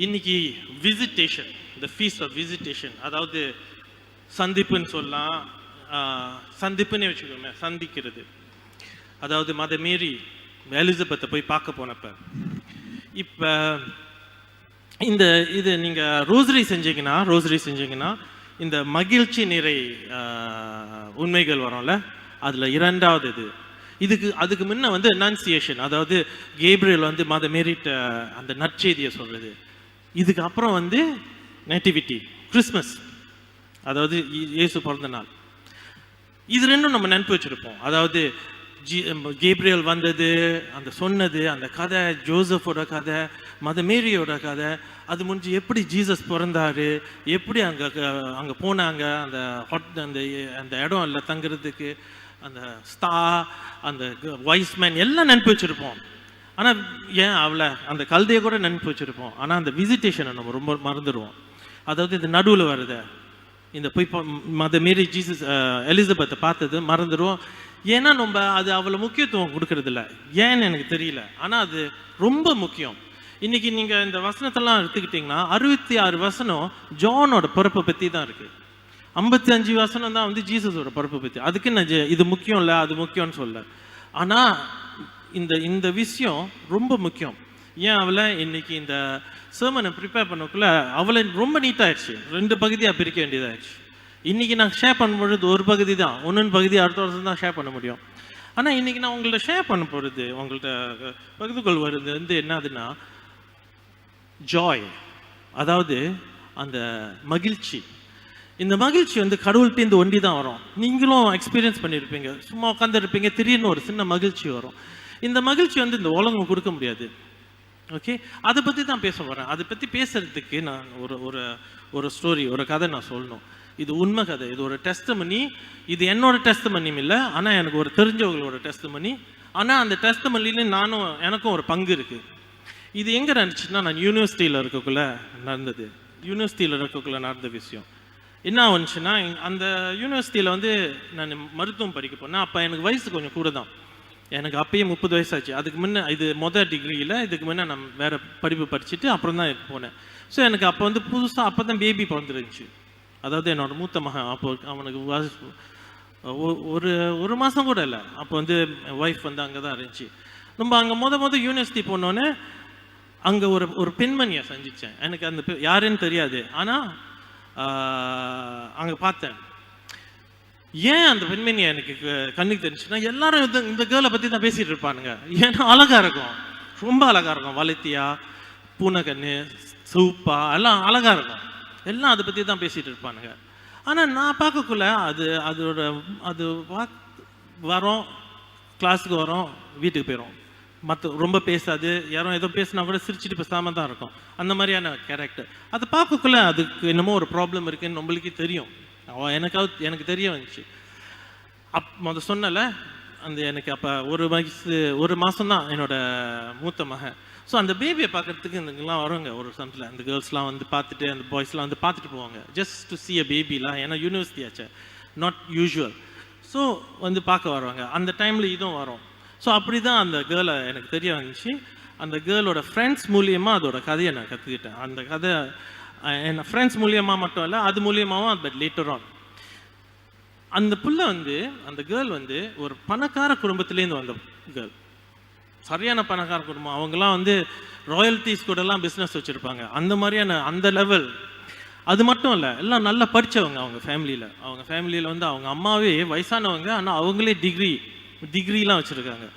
இன்னைக்கு visitation, the feast of visitation, அதாவது சந்திப்புன்னு சொல்லலாம், சந்திப்புன்னே வச்சுக்கோங்க, சந்திக்கிறது. அதாவது மத மீறி எலிசபெத்தை போய் பார்க்க போனப்ப, இப்போ இந்த இது நீங்கள் ரோசரி செஞ்சீங்கன்னா இந்த மகிழ்ச்சி நிறை உண்மைகள் வரும்ல, அதில் இரண்டாவது அதுக்கு முன்ன வந்து அனன்சியேஷன், அதாவது கேப்ரியல் வந்து மத மீறிட்ட அந்த நற்செய்தியை சொல்றது. இதுக்கு அப்புறம் வந்து நேட்டிவிட்டி, கிறிஸ்மஸ், அதாவது இயேசு பிறந்த நாள். இது ரெண்டும் நம்ம நினைப்பு வச்சிருப்போம். அதாவது கேப்ரியல் வந்தது, அந்த சொன்னது, அந்த கதை, ஜோசஃபோட கதை, மத மேரியோட கதை, அது முடிஞ்சு எப்படி ஜீசஸ் பிறந்தாரு, எப்படி அங்கே போனாங்க, அந்த அந்த இடம் இல்லை தங்குறதுக்கு, அந்த ஸ்தா, அந்த வைஸ்மேன் எல்லாம் நினைப்பு வச்சிருப்போம். ஆனால் ஏன் அவளை அந்த கல்தையை கூட நினைப்பு வச்சிருப்போம். ஆனால் அந்த விசிட்டேஷனை நம்ம ரொம்ப மறந்துடுவோம். அதாவது இந்த நடுவில் வருது, இந்த போய் மத மீறி ஜீசஸ் எலிசபெத்தை பார்த்தது மறந்துடுவோம். ஏன்னா நம்ம அது அவ்வளோ முக்கியத்துவம் கொடுக்கறதில்ல, ஏன்னு எனக்கு தெரியல. ஆனால் அது ரொம்ப முக்கியம். இன்னைக்கு நீங்கள் இந்த வசனத்தெல்லாம் எடுத்துக்கிட்டிங்கன்னா 66 வசனம் ஜானோட பிறப்பை பற்றி தான் இருக்குது. 55 வசனம் தான் வந்து ஜீசஸோட பிறப்பை பற்றி. அதுக்கு நான் இது முக்கியம் இல்லை, அது முக்கியம்னு சொல்ல. ஆனால் இந்த விஷயம் ரொம்ப முக்கியம். ஏன் அவளை இன்னைக்கு இந்த சர்மனை ப்ரிப்பேர் பண்ணக்குள்ள அவளை ரொம்ப நீட்டாகிடுச்சு, 2 பகுதியாக பிரிக்க வேண்டியதாகிடுச்சு. இன்றைக்கி நான் ஷேர் பண்ணும்பொழுது ஒரு பகுதி தான், ஒன்று பகுதி அடுத்த வருஷம் தான் ஷேர் பண்ண முடியும். ஆனால் இன்றைக்கி நான் உங்கள்ட்ட ஷேர் பண்ண போகிறது, உங்கள்கிட்ட பகிர்ந்துகொள் வருது வந்து என்னதுன்னா ஜாய், அதாவது அந்த மகிழ்ச்சி. இந்த மகிழ்ச்சி வந்து கடவுள்கிட்டேருந்து ஒண்டி தான் வரும். நீங்களும் எக்ஸ்பீரியன்ஸ் பண்ணியிருப்பீங்க, சும்மா உட்காந்துருப்பீங்க, திடீர்னு ஒரு சின்ன மகிழ்ச்சி வரும். இந்த மகிழ்ச்சி வந்து இந்த உலகம் கொடுக்க முடியாது. ஓகே, அதை பற்றி தான் பேச போகிறேன். அதை பற்றி பேசுறதுக்கு நான் ஒரு ஸ்டோரி, ஒரு கதை நான் சொல்லணும். இது உண்மை கதை, இது ஒரு டெஸ்டமனி. இது என்னோட டெஸ்டமனியும் இல்லை, ஆனால் எனக்கு ஒரு தெரிஞ்சவங்களோட டெஸ்டமனி. ஆனால் அந்த டெஸ்டமனில எனக்கும் ஒரு பங்கு இருக்குது. இது எங்கே நடந்துச்சுன்னா, நான் யூனிவர்சிட்டியில் இருக்கக்குள்ள நடந்த விஷயம். என்ன வந்துச்சுன்னா, அந்த யூனிவர்சிட்டியில் வந்து நான் மருத்துவம் படிக்க போனேன். அப்போ எனக்கு வயசு கொஞ்சம் கூட தான், எனக்கு அப்பயே 30 வயசாச்சு. அதுக்கு முன்னே இது டிகிரியில், இதுக்கு முன்னே நான் வேறு படிப்பு படிச்சுட்டு அப்புறம் தான் போனேன். ஸோ எனக்கு அப்போ வந்து புதுசாக அப்போ தான் பேபி பிறந்துருந்துச்சு. அதாவது என்னோட மூத்த மகன். அப்போ அவனுக்கு ஒரு மாதம் கூட இல்லை. அப்போ வந்து ஒய்ஃப் வந்து அங்கே தான் இருந்துச்சு. நம்ம அங்கே யூனிவர்சிட்டி போனோன்னே அங்கே ஒரு பெண்மணியை சந்தித்தேன். எனக்கு அந்த யாருன்னு தெரியாது, ஆனால் அங்கே பார்த்தேன். ஏன் அந்த பெண்மணியை எனக்கு கண்ணுக்கு தெரிஞ்சுன்னா, எல்லாரும் இந்த கேர்ளை பற்றி தான் பேசிகிட்டு இருப்பானுங்க. ஏன்னா அழகாக இருக்கும், ரொம்ப அழகாக இருக்கும். வளர்த்தியா, பூனைக்கண்ணு, சூப்பா, எல்லாம் அழகாக இருக்கும். எல்லாம் அதை பற்றி தான் பேசிகிட்டு இருப்பானுங்க. ஆனால் நான் பார்க்கக்குள்ள அது வரோம், கிளாஸுக்கு வரோம், வீட்டுக்கு போயிடும். ரொம்ப பேசாது, யாரும் ஏதோ பேசினா கூட சிரிச்சுட்டு பேசாமல் தான் இருக்கும். அந்த மாதிரியான கேரக்டர். அதை பார்க்கக்குள்ள அதுக்கு என்னமோ ஒரு ப்ராப்ளம் இருக்குன்னு நம்மளுக்கே தெரியும். எனக்கு தெரிய வந்துச்சு. சொன்னல அந்த எனக்கு அப்போ ஒரு மாதம் தான் என்னோட மூத்த மகன். ஸோ அந்த பேபியை பார்க்குறதுக்கு இங்கெல்லாம் வருவாங்க ஒரு சமயத்தில். அந்த கேர்ள்ஸ்லாம் வந்து பார்த்துட்டு, அந்த பாய்ஸ்லாம் வந்து பார்த்துட்டு போவாங்க, ஜஸ்ட் டு சி அ பேபிலாம். ஏன்னா யூனிவர்சிட்டி ஆச்சு, நாட் யூஷுவல். ஸோ வந்து பார்க்க வருவாங்க. அந்த டைமில் இதுவும் வரும். ஸோ அப்படி தான் அந்த கேர்ளை எனக்கு தெரிய வந்துச்சு. அந்த கேர்ளோட ஃப்ரெண்ட்ஸ் மூலியமாக அதோட கதையை நான் கற்றுக்கிட்டேன். அந்த கதை என் ஃப்ரெண்ட்ஸ் மூலியமாக மட்டும் இல்லை, அது மூலியமாகவும், பட் லேட்டர் ஆன். அந்த புள்ள வந்து, அந்த கேர்ள் வந்து ஒரு பணக்கார குடும்பத்துலேருந்து வந்த கேர்ள், சரியான பணக்கார குடும்பம். அவங்கெல்லாம் வந்து ராயல்டிஸ் கூடலாம் பிஸ்னஸ் வச்சுருப்பாங்க, அந்த மாதிரியான அந்த லெவல். அது மட்டும் இல்லை, எல்லாம் நல்லா படித்தவங்க. அவங்க ஃபேமிலியில் வந்து அவங்க அம்மாவே வயசானவங்க, ஆனால் அவங்களே டிகிரிலாம் வச்சுருக்காங்க.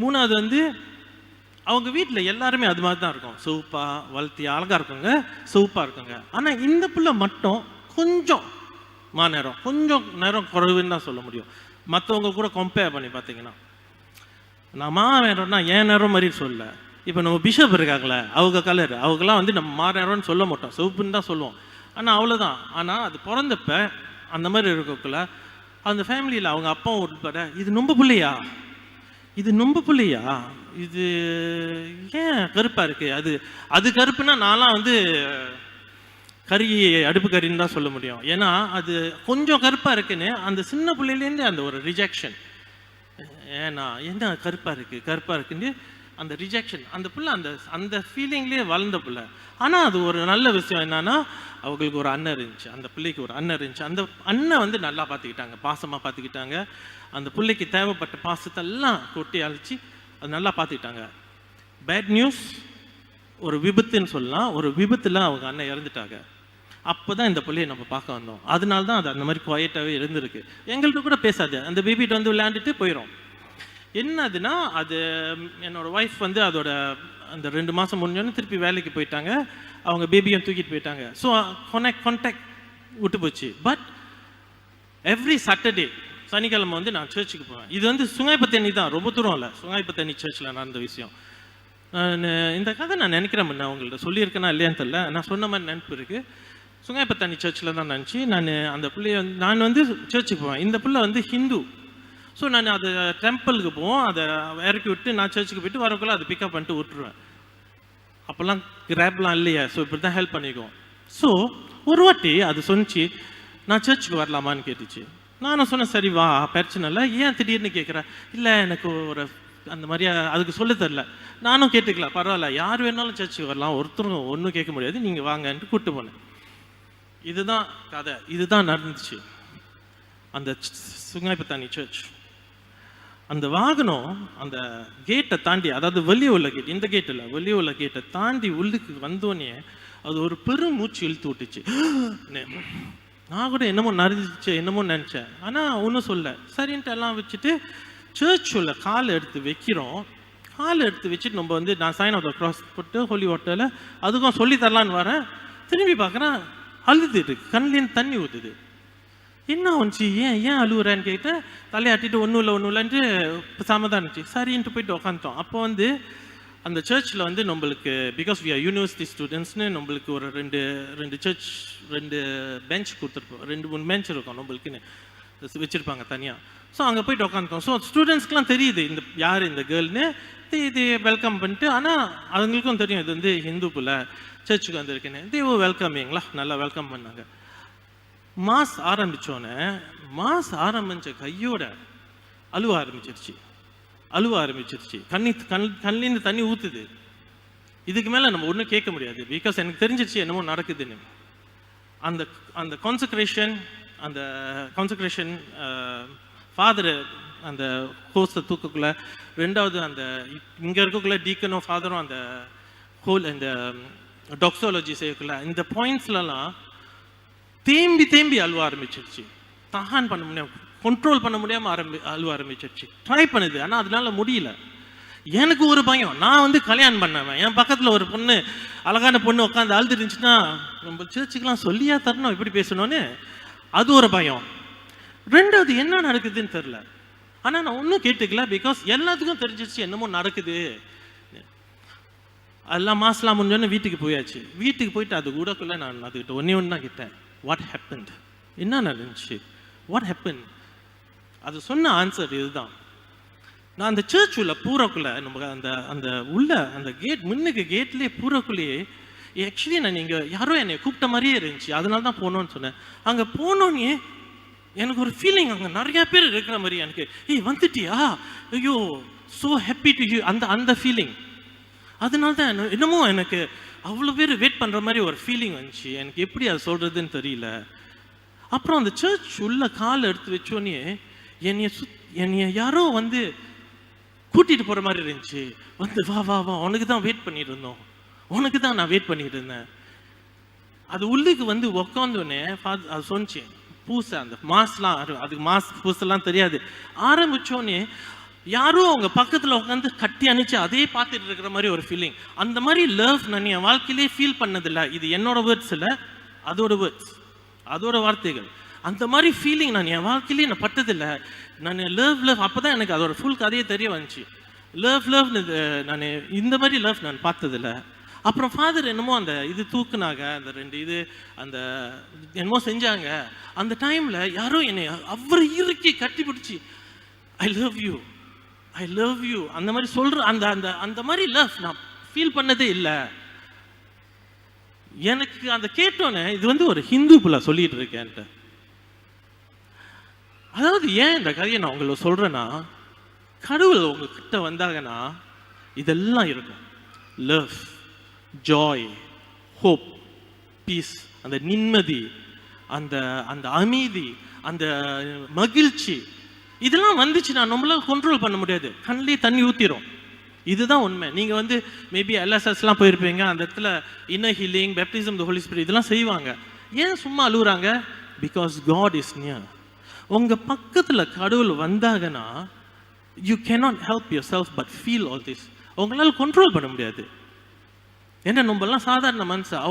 மூணாவது வந்து அவங்க வீட்டில் எல்லாருமே அது மாதிரி தான் இருக்கும், சூப்பா, வளர்த்தியா, அழகாக இருக்குங்க, சூப்பாக இருக்குங்க. ஆனால் இந்த பிள்ளை மட்டும் கொஞ்சம் கொஞ்சம் நேரம் குறைவுன்னு தான் சொல்ல முடியும். மற்றவங்க கூட கம்பேர் பண்ணி பார்த்தீங்கன்னா, நான் நேரம்னா என் நேரம் மாதிரி சொல்ல. இப்போ நம்ம பிஷப் இருக்காங்களே, அவங்க கலர், அவங்கெல்லாம் வந்து நம்ம நேரம்னு சொல்ல மாட்டோம், சிவப்புன்னு தான் சொல்லுவோம். ஆனால் அவ்வளோதான். ஆனால் அது பிறந்தப்ப அந்த மாதிரி இருக்கக்குள்ள அந்த ஃபேமிலியில் அவங்க அப்பா உட்பட, இது நொம்ப பிள்ளையா, இது ஏன் கருப்பாக இருக்குது, அது கருப்புன்னா நான்லாம் வந்து அடுப்பு கறின்னு தான் சொல்ல முடியும். ஏன்னா அது கொஞ்சம் கருப்பாக இருக்குன்னு அந்த சின்ன பிள்ளையிலேருந்து அந்த ஒரு ரிஜெக்ஷன். ஏன்னா என்ன கருப்பாக இருக்குன்னு அந்த ரிஜெக்ஷன், அந்த பிள்ளை அந்த அந்த ஃபீலிங்லேயே வளர்ந்த பிள்ளை. ஆனால் அது ஒரு நல்ல விஷயம் என்னன்னா, அவங்களுக்கு ஒரு அண்ணன் இருந்துச்சு, அந்த பிள்ளைக்கு ஒரு அண்ணன் இருந்துச்சு. அந்த அண்ணன் வந்து நல்லா பார்த்துக்கிட்டாங்க, பாசமாக பார்த்துக்கிட்டாங்க. அந்த பிள்ளைக்கு தேவைப்பட்ட பாசத்தெல்லாம் கொட்டி அழிச்சு அது நல்லா பார்த்துக்கிட்டாங்க. பேட் நியூஸ், ஒரு விபத்துன்னு சொல்லலாம். ஒரு விபத்தில் அவங்க அண்ணன் இறந்துட்டாங்க. அப்போ தான் இந்த பிள்ளையை நம்ம பார்க்க வந்தோம். அதனால தான் அது அந்த மாதிரி குவாய்ட்டாகவே இருந்திருக்கு. எங்கள்கிட்ட கூட பேசாது, அந்த பேபிகிட்ட வந்து விளையாண்டுட்டு போயிடும். என்னதுன்னா, அது என்னோடய ஒய்ஃப் வந்து அதோட அந்த 2 மாதம் முடிஞ்சோன்னு திருப்பி வேலைக்கு போயிட்டாங்க. அவங்க பேபியும் தூக்கிட்டு போயிட்டாங்க. ஸோ கான்டாக்ட் விட்டு போச்சு. பட் எவ்ரி சாட்டர்டே, சனிக்கிழமை வந்து நான் சர்ச்சுக்கு போவேன். இது வந்து சுங்காய்பத்தண்ணி தான், ரொம்ப தூரம் இல்லை. சுங்காய்பத்தண்ணி சர்ச்சில் நடந்த விஷயம். நான் இந்த கதை நான் நினைக்கிறேன், நான் உங்கள்கிட்ட சொல்லியிருக்கேன்னா இல்லையான்னு தெரியல. நான் சொன்ன மாதிரி நினைப்பு இருக்குது. சுங்காய்பத்தண்ணி சர்ச்சில் தான் நினச்சி நான் அந்த பிள்ளைய நான் வந்து சர்ச்சுக்கு போவேன். இந்த பிள்ளை வந்து ஹிந்து. ஸோ நான் அது டெம்பிளுக்கு போவோம், அதை இறக்கி விட்டு நான் சர்ச்சுக்கு போயிட்டு வரக்குள்ள அதை பிக்கப் பண்ணிட்டு விட்டுருவேன். அப்போல்லாம் கிராப்லாம் இல்லையா, ஸோ இப்படி தான் ஹெல்ப் பண்ணிக்குவோம். ஸோ ஒரு வாட்டி அது சொன்னிச்சு, நான் சர்ச்சுக்கு வரலாமான்னு கேட்டுச்சு. நானும் சொன்னேன், சரி வா, பிரச்சனை இல்லை. ஏன் திடீர்னு கேட்குறேன்? இல்லை, எனக்கு ஒரு அந்த மாதிரியா அதுக்கு சொல்ல தரல. நானும் கேட்டுக்கலாம், பரவாயில்ல, யார் வேணாலும் சர்ச்சுக்கு வரலாம், ஒருத்தரும் ஒன்றும் கேட்க முடியாது, நீங்கள் வாங்கன்ட்டு கூப்பிட்டு போனேன். இதுதான் கதை, இதுதான் நடந்துச்சு அந்த சுங்காய்பத்தண்ணி சர்ச். அந்த வாகனம் அந்த கேட்டை தாண்டி, அதாவது வெளியே உள்ள கேட், இந்த கேட் இல்லை, வெளியே உள்ள கேட்டை தாண்டி உள்ளுக்கு வந்தோடனே அது ஒரு பெரும் மூச்சு இழுத்து விட்டுச்சு. நான் கூட என்னமோ நறுஞ்சிச்சு என்னமோ நினச்சேன், ஆனால் ஒன்றும் சொல்ல. சரின்ட்டு எல்லாம் வச்சுட்டு சர்ச் உள்ள காலை எடுத்து வைக்கிறோம். காலை எடுத்து வச்சுட்டு நம்ம வந்து நான் சைன் ஆஃப் த கிராஸ் போட்டு ஹோலி வாட்டரில் அதுக்கும் சொல்லி தரலான்னு வரேன். திரும்பி பார்க்குறேன், அழுதுட்டு கண்லேருந்து தண்ணி ஊற்றுது. என்ன வந்துச்சு, ஏன் அழுகுறேன்னு கேட்டேன். தலையாட்டிட்டு ஒன்றும் இல்லைன்ட்டு சமாதானம் இருந்துச்சு. சரின்ட்டு போயிட்டு உக்காந்துட்டோம். அப்போ வந்து அந்த சர்ச்சில் வந்து நம்மளுக்கு, பிகாஸ் வி ஆர் யூனிவர்சிட்டி ஸ்டூடெண்ட்ஸ்னு, நம்மளுக்கு ஒரு ரெண்டு சர்ச் 2 பெஞ்ச் கொடுத்துருப்போம், 2-3 பெஞ்ச் இருக்கும் நம்மளுக்குன்னு வச்சுருப்பாங்க தனியாக. ஸோ அங்கே போயிட்டு உக்காந்துட்டோம். ஸோ ஸ்டூடெண்ட்ஸ்க்குலாம் தெரியுது இந்த யார் இந்த கேர்ள்னு, இது வெல்கம் பண்ணிட்டு. ஆனால் அவங்களுக்கும் தெரியும் இது வந்து ஹிந்து பிள்ளை சர்ச்சுக்கு வந்திருக்குன்னு. தேவோ வெல்கமிங்களா, நல்லா வெல்கம் பண்ணாங்க. மாஸ் ஆரம்பித்தோன்னே, மாஸ் ஆரம்பித்த கையோட அழுவ ஆரம்பிச்சிருச்சு. கண்லேருந்து தண்ணி ஊற்றுது. இதுக்கு மேலே நம்ம ஒன்றும் கேட்க முடியாது, பிகாஸ் எனக்கு தெரிஞ்சிருச்சு என்னமோ நடக்குதுன்னு. அந்த கான்சக்ரேஷன் ஃபாதரு அந்த ஹோஸ்ட்டை தூக்கக்குள்ள, 2வது அந்த இங்கே இருக்கக்குள்ள டீக்கனும் ஃபாதரும் அந்த இந்த டாக்ஸாலஜி செய்யக்குள்ள, இந்த பாயிண்ட்ஸ்லாம் தேம்பி அழுவ ஆரம்பிச்சிருச்சு. தகான் பண்ண முடியாம, கண்ட்ரோல் பண்ண முடியாமல் அழுவ ஆரம்பிச்சிருச்சு. ட்ரை பண்ணுது, ஆனால் அதனால முடியல. எனக்கு ஒரு பயம், நான் வந்து கல்யாணம் பண்ணவன், என் பக்கத்தில் ஒரு பொண்ணு, அழகான பொண்ணு உட்காந்து அழுது இருந்துச்சுன்னா நம்ம சர்ச்சுக்கெலாம் சொல்லியா தரணும் இப்படி பேசணும்னு, அது ஒரு பயம். 2வது என்ன நடக்குதுன்னு தெரில. ஆனால் நான் ஒன்றும் கேட்டுக்கல, பிகாஸ் எல்லாத்துக்கும் தெரிஞ்சிருச்சு என்னமோ நடக்குது. எல்லாம் மாசலாம் முடிஞ்சோன்னு வீட்டுக்கு போயாச்சு. வீட்டுக்கு போயிட்டு அது கூடக்குள்ள நான் அதுக்கிட்ட ஒன்று தான் கேட்டேன், வாட் ஹேப்பன்ட், என்ன நடந்துச்சு, வாட் ஹேப்பன். அது சொன்ன ஆன்சர் இதுதான். நான் அந்த சர்ச் உள்ள பூரக்குள்ள, நம்ம அந்த உள்ள அந்த கேட், முன்னுக்கு கேட்லேயே பூரக்குள்ளேயே ஆக்சுவலி நான் இங்கே யாரோ என்னை கூப்பிட்ட மாதிரியே இருந்துச்சு, அதனால தான் போனோன்னு சொன்னேன். அங்கே போனோன்னே எனக்கு ஒரு ஃபீலிங், அங்கே நிறையா பேர் இருக்கிற மாதிரி எனக்கு, வந்துட்டியா, ஐயோ ஸோ ஹாப்பி டு யூ, அந்த ஃபீலிங். அதனால தான் என்னமோ எனக்கு அவ்வளோ பேர் வெயிட் பண்ணுற மாதிரி ஒரு ஃபீலிங் வந்துச்சு. எனக்கு எப்படி அது சொல்கிறதுன்னு தெரியல. அப்புறம் அந்த சர்ச் உள்ள காலை எடுத்து வச்சோன்னே என்னைய யாரோ வந்து கூட்டிகிட்டு போகிற மாதிரி இருந்துச்சு. வந்து வா வா வா, உனக்கு தான் வெயிட் பண்ணிட்டு இருந்தோம், உனக்கு தான் நான் வெயிட் பண்ணிட்டு இருந்தேன். அது உள்ளுக்கு வந்து உக்காந்தோடனே அது சொன்னிச்சு, பூசை அந்த மாஸ்லாம், அதுக்கு மாஸ் பூசெல்லாம் தெரியாது. ஆரம்பித்தோடனே யாரோ அவங்க பக்கத்தில் உட்காந்து கட்டி அணிச்சு அதே பார்த்துட்டு இருக்கிற மாதிரி ஒரு ஃபீலிங். அந்த மாதிரி லவ் நான் என் வாழ்க்கையிலே ஃபீல் பண்ணதில்லை. இது என்னோட வேர்ட்ஸ் இல்லை, அதோட வேர்ட்ஸ், அதோட வார்த்தைகள். அந்த மாதிரி ஃபீலிங் நான் என் வாழ்க்கையிலே நான் பட்டதில்லை. நான் லவ் அப்போ தான் எனக்கு அதோட ஃபுல் கதையே தெரிய வந்துச்சு. லவ்னு நான் இந்த மாதிரி லவ் நான் பார்த்ததில்லை. அப்புறம் ஃபாதர் என்னமோ அந்த இது தூக்குனாங்க, அந்த 2 இது அந்த என்னமோ செஞ்சாங்க. அந்த டைமில் யாரோ என்னை அவரை இறுக்கி கட்டி பிடிச்சி ஐ லவ் யூ அந்த மாதிரி சொல்கிற அந்த மாதிரி லவ் நான் ஃபீல் பண்ணதே இல்லை. எனக்கு அந்த கேட்டோன்னே இது வந்து ஒரு ஹிந்து புள்ள சொல்லிட்டு இருக்கேன்ட்டு. அதாவது ஏன் இந்த கதையை நான் உங்களை சொல்கிறேன்னா, கடவுள் உங்ககிட்ட வந்தாங்கன்னா இதெல்லாம் இருக்கும். லவ், ஜாய், ஹோப், பீஸ், அந்த நிம்மதி, அந்த அந்த அமைதி, அந்த மகிழ்ச்சி, இதெல்லாம் வந்துச்சுன்னா நம்மளால கண்ட்ரோல் பண்ண முடியாது. கண்ணிலே தண்ணி ஊற்றிடும். இதுதான் உண்மை. நீங்கள் வந்து மேபி எல்எஸ்எஸ்லாம் போயிருப்பீங்க, அந்த இடத்துல inner healing, baptism the holy spirit இதெல்லாம் செய்வாங்க. ஏன் சும்மா அழுகுறாங்க? Because God is near. உங்கள் பக்கத்தில் கடவுள் வந்தாங்கன்னா you cannot help yourself but feel all this. உங்களால் கண்ட்ரோல் பண்ண முடியாது. ஏன்னா நம்மளாம் சாதாரண மனுஷன்,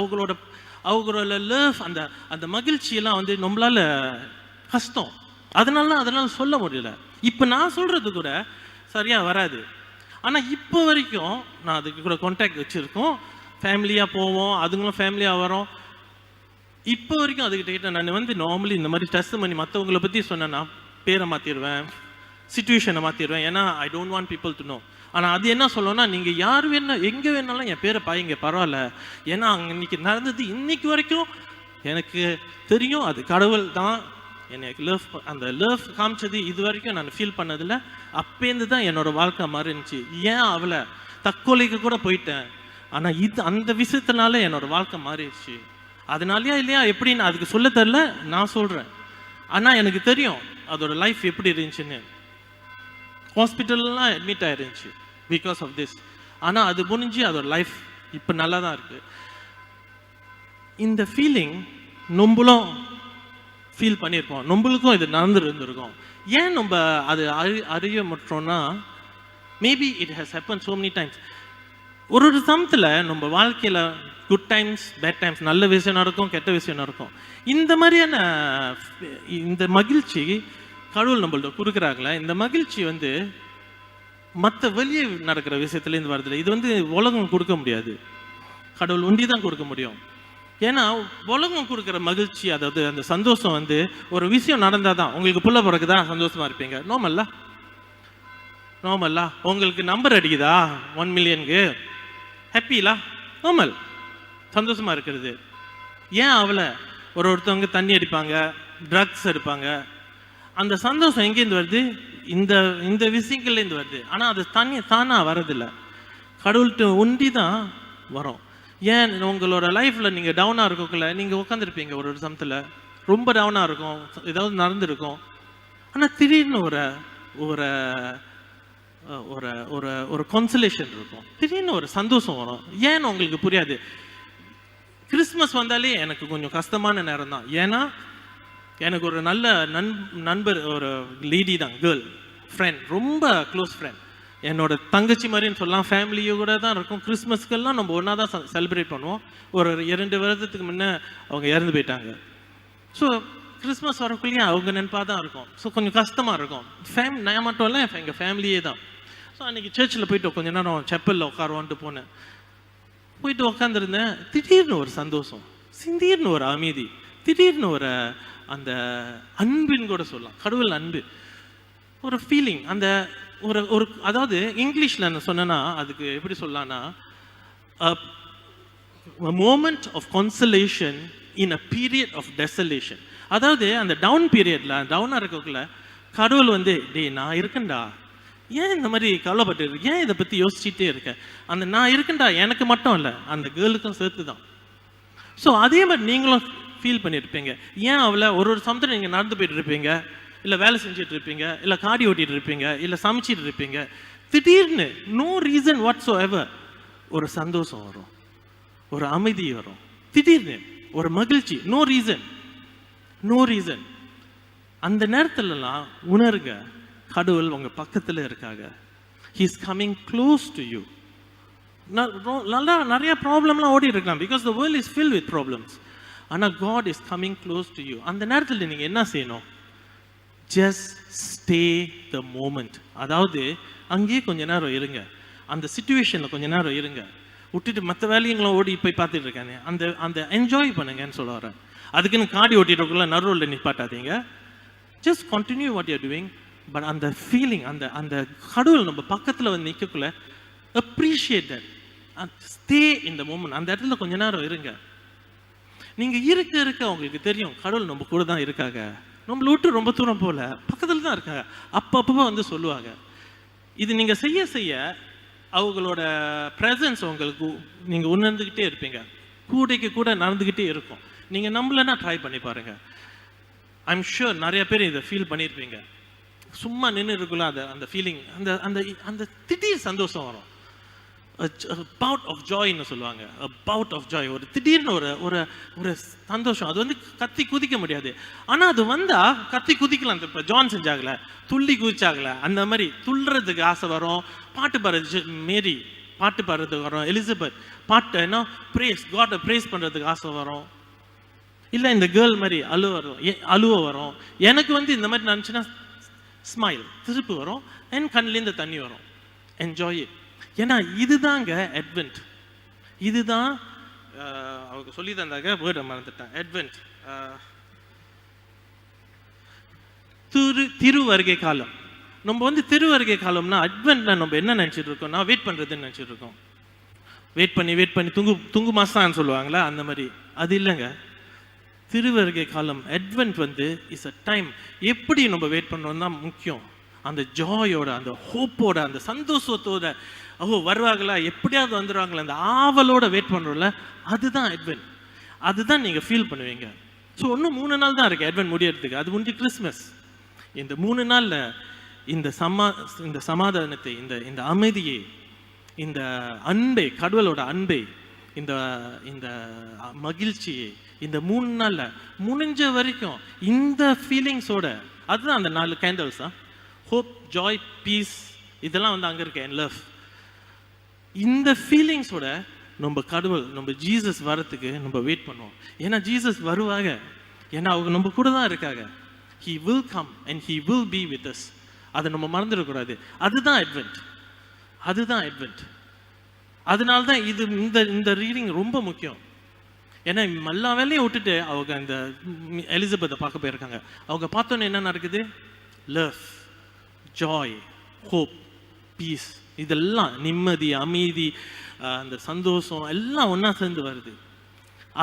அவங்களோட லவ், அந்த அந்த மகிழ்ச்சியெல்லாம் வந்து நம்மளால கஷ்டம். அதனால சொல்ல முடியல. இப்போ நான் சொல்கிறது கூட சரியாக வராது. ஆனால் இப்போ வரைக்கும் நான் அதுக்கு கூட கான்டாக்ட் வச்சுருக்கோம். ஃபேமிலியாக போவோம், அதுங்களும் ஃபேமிலியாக வரோம். இப்போ வரைக்கும் அதுக்கிட்ட நான் வந்து நார்மலி இந்த மாதிரி டெஸ்ட் பண்ணி மற்றவங்களை பற்றி சொன்னேன்னா பேரை மாற்றிடுவேன், சிச்சுவேஷனை மாற்றிடுவேன். ஏன்னா I don't want people to know. ஆனால் அது என்ன சொல்லணும்னா, நீங்கள் யார் வேணால் எங்கே வேணாலும் என் பேரை பாய்ங்க, பரவாயில்ல. ஏன்னா அங்கே இன்னைக்கு நடந்தது இன்னைக்கு வரைக்கும் எனக்கு தெரியும், அது கடவுள் தான் எனக்கு லவ், அந்த லவ் காமிச்சது. இது வரைக்கும் நான் ஃபீல் பண்ணதில்லை. அப்பேருந்து தான் என்னோட வாழ்க்கை மாறி இருந்துச்சு. ஏன் அவளை தற்கொலைக்கு கூட போயிட்டேன், ஆனால் இது அந்த விஷயத்தினால என்னோட வாழ்க்கை மாறிடுச்சு. அதனாலயா இல்லையா எப்படின்னு அதுக்கு சொல்ல தெரில, நான் சொல்கிறேன். ஆனால் எனக்கு தெரியும் அதோட லைஃப் எப்படி இருந்துச்சுன்னு. ஹாஸ்பிட்டல்லாம் அட்மிட் ஆயிருந்துச்சு பிகாஸ் ஆஃப் திஸ். ஆனால் அது முடிஞ்சு அதோட லைஃப் இப்போ நல்லா தான் இருக்குது. இந்த ஃபீலிங் நம்மளும் ஃபீல் பண்ணியிருக்கோம், நம்மளுக்கும் இது நடந்துருந்துருக்கோம். ஏன் நம்ம அது அறிய மாட்டோம்னா, maybe it has happen so many times. ஒரு சமயத்தில் நம்ம வாழ்க்கையில் குட் டைம்ஸ், பேட் டைம்ஸ், நல்ல விஷயம் நடக்கும், கெட்ட விஷயம் நடக்கும். இந்த மாதிரியான இந்த மகிழ்ச்சி கடவுள் நம்மள்ட்ட கொடுக்குறாங்களே, இந்த மகிழ்ச்சி வந்து மற்ற வெளியே நடக்கிற விஷயத்துலேருந்து வருதில்லை. இது வந்து உலகம் கொடுக்க முடியாது, கடவுள் ஒண்டி தான் கொடுக்க முடியும். ஏன்னா உலகம் கொடுக்குற மகிழ்ச்சி, அதாவது அந்த சந்தோஷம் வந்து ஒரு விஷயம் நடந்தால் தான். உங்களுக்கு புள்ள பிறகுதா சந்தோஷமாக இருப்பீங்க, நார்மல்லா. உங்களுக்கு நம்பர் அடிக்குதா 1 மில்லியனுக்கு, ஹாப்பிலா, நார்மல், சந்தோஷமாக இருக்கிறது. ஏன் அவளை ஒருத்தவங்க தண்ணி அடிப்பாங்க, ட்ரக்ஸ் எடுப்பாங்க, அந்த சந்தோஷம் எங்கேருந்து வருது? இந்த விஷயங்கள்லேருந்து வருது. ஆனால் அது தானாக வரதில்லை, கடவுள்கிட்ட ஒண்டி தான் வரும். ஏன் உங்களோட லைஃப்பில் நீங்கள் டவுனாக இருக்கக்குள்ள நீங்கள் உட்காந்துருப்பீங்க, ஒரு சமயத்தில் ரொம்ப டவுனாக இருக்கும், ஏதாவது நடந்துருக்கும். ஆனால் திடீர்னு ஒரு ஒரு ஒரு ஒரு ஒரு கன்சலேஷன் இருக்கும், திடீர்னு ஒரு சந்தோஷம் வரும். ஏன்னு உங்களுக்கு புரியாது. கிறிஸ்மஸ் வந்தாலே எனக்கு கொஞ்சம் கஷ்டமான நேரம் தான். ஏன்னா எனக்கு ஒரு நல்ல நண்பர், ஒரு லேடி தான், கேர்ள் ஃப்ரெண்ட், ரொம்ப க்ளோஸ் ஃப்ரெண்ட், என்னோட தங்கச்சி மாதிரின்னு சொல்லலாம். ஃபேமிலியோ கூட தான் இருக்கும். கிறிஸ்மஸ்க்கெல்லாம் நம்ம ஒன்றா தான் செலிப்ரேட் பண்ணுவோம். ஒரு 2 வருடத்துக்கு முன்னே அவங்க இறந்து போயிட்டாங்க. ஸோ கிறிஸ்மஸ் வரக்குள்ளேயும் அவங்க நினைப்பாக தான் இருக்கும். ஸோ கொஞ்சம் கஷ்டமாக இருக்கும். நான் மட்டும் இல்லை, எங்கள் ஃபேமிலியே தான். ஸோ அன்றைக்கி சர்ச்சில் போயிட்டு கொஞ்ச நேரம் செப்பலில் உட்காருவான்ட்டு போனேன். போயிட்டு உட்காந்துருந்தேன். திடீர்னு ஒரு சந்தோஷம், திடீர்னு ஒரு அமைதி, திடீர்னு ஒரு அந்த அன்பின்னு கூட சொல்லலாம், கடவுள் அன்பு, ஒரு ஃபீலிங். அந்த ஒரு அதாவது இங்கிலீஷில் நான் சொன்னேன்னா அதுக்கு எப்படி சொல்லலாம்னா, moment of consolation in a period of desolation. அதாவது அந்த டவுன் பீரியட்ல, டவுனாக இருக்கக்குள்ள கடவுள் வந்து, டேய் நான் இருக்கேன்டா, ஏன் இந்த மாதிரி கவலைப்பட்டு இருக்கு, ஏன் இதை பற்றி யோசிச்சுட்டே இருக்க, அந்த நான் இருக்கேன்டா எனக்கு மட்டும் இல்லை, அந்த கேர்ளுக்கும் சேர்த்து தான். ஸோ அதே மாதிரி நீங்களும் ஃபீல் பண்ணியிருப்பீங்க. ஏன் அவளை ஒரு சமயத்தில் நீங்கள் நடந்து போயிட்டு இருப்பீங்க, இல்லை வேலை செஞ்சுட்டு இருப்பீங்க, இல்லை காடி ஓட்டிகிட்டு இருப்பீங்க, இல்லை சமைச்சிட்டு இருப்பீங்க, திடீர்னு நோ ரீசன் வாட்ஸ் எவர் ஒரு சந்தோஷம் வரும், ஒரு அமைதி வரும், திடீர்னு ஒரு மகிழ்ச்சி, நோ ரீசன். அந்த நேரத்துலலாம் உணருங்க, கடவுள் உங்க பக்கத்தில் இருக்காங்க. He is coming close to you. நல்லா நிறைய ப்ராப்ளம்லாம் ஓடி இருக்கலாம், because the world is filled with problems. ஆனால் God is coming close to you. அந்த நேரத்தில் நீங்கள் என்ன செய்யணும்? Just stay the moment. அதாவது அங்கேயே கொஞ்ச நேரம் இருங்க, அந்த சிச்சுவேஷனில் கொஞ்ச நேரம் இருங்க, விட்டுட்டு மற்ற வேலையங்களும் ஓடி போய் பார்த்துட்டு இருக்காங்க. அந்த என்ஜாய் பண்ணுங்கன்னு சொல்ல வரேன். அதுக்குன்னு காடி ஓட்டிட்டுக்குள்ள நடுவில் நிப்பாட்டாதீங்க. Just continue what you're doing. But அந்த ஃபீலிங், அந்த கடவுள் நம்ம பக்கத்தில் வந்து நிற்கக்குள்ள appreciate that, stay in the moment. அந்த இடத்துல கொஞ்ச நேரம் இருங்க. நீங்கள் இருக்க உங்களுக்கு தெரியும் கடவுள் நம்ம கூட தான் இருக்காங்க, நம்மளை விட்டு ரொம்ப தூரம் போல, பக்கத்தில் தான் இருக்காங்க. அப்பப்போ வந்து சொல்லுவாங்க. இது நீங்கள் செய்ய அவங்களோட ப்ரெசன்ஸ் உங்களுக்கு நீங்கள் உணர்ந்துக்கிட்டே இருப்பீங்க, கூடைக்கு கூட நடந்துக்கிட்டே இருக்கும். நீங்கள் நம்பலன்னா ட்ரை பண்ணி பாருங்கள். ஐம் ஷூர் நிறைய பேர் இதை ஃபீல் பண்ணியிருப்பீங்க. சும்மா நின்று இருக்குல்ல அந்த ஃபீலிங், அந்த அந்த அந்த திடீர் சந்தோஷம் வரும். பவுட் ஆஃப் ஜாய்ன்னு சொல்லுவாங்க. பவுட் ஆஃப் ஜாய், ஒரு திடீர்னு ஒரு ஒரு ஒரு சந்தோஷம். அது வந்து கத்தி குதிக்க முடியாது, ஆனால் அது வந்தால் கத்தி குதிக்கலாம். இப்போ ஜான் செஞ்சாகல, துள்ளி குதிச்சாகல, அந்த மாதிரி துள்ளுறதுக்கு ஆசை வரும். பாட்டு பாடுறது, மேரி பாட்டு பாடுறதுக்கு வரும், எலிசபெத் பாட்டு என்ன ப்ரேஸ் காட்டை ப்ரேஸ் பண்ணுறதுக்கு ஆசை வரும். இல்லை இந்த கேர்ள் மாதிரி அழுவ வரும். எனக்கு வந்து இந்த மாதிரி நினச்சின்னா ஸ்மைல் திருப்பு வரும், என் கண்ணிலேருந்து தண்ணி வரும். Enjoy it. ஏன்னா இதுதாங்க அட்வென்ட். இதுதான் அவங்க சொல்லி தந்தாங்க, வேர்டை மறந்துட்டேன். அட்வென்ட், திருவருகை காலம். நம்ம வந்து திருவருகை காலம்னா அட்வென்ட்னா நம்ம என்ன நினச்சிட்டு இருக்கோம், நான் வெயிட் பண்ணுறதுன்னு நினச்சிட்டு இருக்கோம். வெயிட் பண்ணி துங்கு மாசான்னு சொல்லுவாங்களா, அந்த மாதிரி. அது இல்லைங்க. திருவருகை காலம், அட்வென்ட் வந்து இஸ் அ டைம். எப்படி நம்ம வெயிட் பண்ணுறோம் தான் முக்கியம். அந்த ஜாயோட, அந்த ஹோப்போட, அந்த சந்தோஷத்தோட, வருவாங்களா, எப்படியாவது வந்துடுவாங்களா, அந்த ஆவலோட வெயிட் பண்ணுறோம்ல, அதுதான் அட்வென்ட். அதுதான் நீங்கள் ஃபீல் பண்ணுவீங்க. ஸோ இன்னும் 3 நாள் தான் இருக்குது அட்வென்ட் முடியறதுக்கு. அது முடிஞ்சு கிறிஸ்மஸ். இந்த 3 நாளில் இந்த சமாதானத்தை, இந்த அமைதியை, இந்த அன்பை, கடவுளோட அன்பை, இந்த இந்த மகிழ்ச்சியை இந்த 3 நாளில் முடிஞ்ச வரைக்கும் இந்த ஃபீலிங்ஸோட, அதுதான் அந்த 4 கேண்டல்ஸ் தான். ஹோப், ஜாய், பீஸ், இதெல்லாம் வந்து அங்கே இருக்க என் லவ். இந்த ஃபீலிங்ஸோட நம்ம கடவுள், நம்ம ஜீசஸ் வரத்துக்கு நம்ம வெயிட் பண்ணுவோம். ஏன்னா ஜீசஸ் வருவாங்க, ஏன்னா அவங்க நம்ம கூட தான் இருக்காங்க. He will come and he will be with us. அதை நம்ம மறந்துடக்கூடாது. அதுதான் அட்வென்ட். அதுதான் அட்வென்ட். அதனால தான் இது இந்த ரீடிங் ரொம்ப முக்கியம். ஏன்னா எல்லா வேலையும் விட்டுட்டு அவங்க அந்த எலிசபெத்தை பார்க்க போயிருக்காங்க. அவங்க பார்த்தோன்னே என்ன நடக்குது? லவ், ஜாய், ஹோப், பீஸ், இதெல்லாம் நிம்மதி, அமைதி, அந்த சந்தோஷம் எல்லாம் ஒன்றா சேர்ந்து வருது.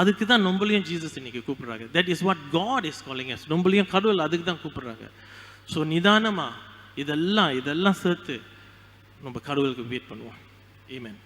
அதுக்கு தான் நம்மளையும் ஜீசஸ் இன்னைக்கு கூப்பிடுறாங்க. That is what God is calling us. நம்மளையும் கடவுள் அதுக்கு தான் கூப்பிடுறாங்க. ஸோ நிதானமாக இதெல்லாம் சேர்த்து நம்ம கடவுளுக்கு வெயிட் பண்ணுவோம். ஆமென்.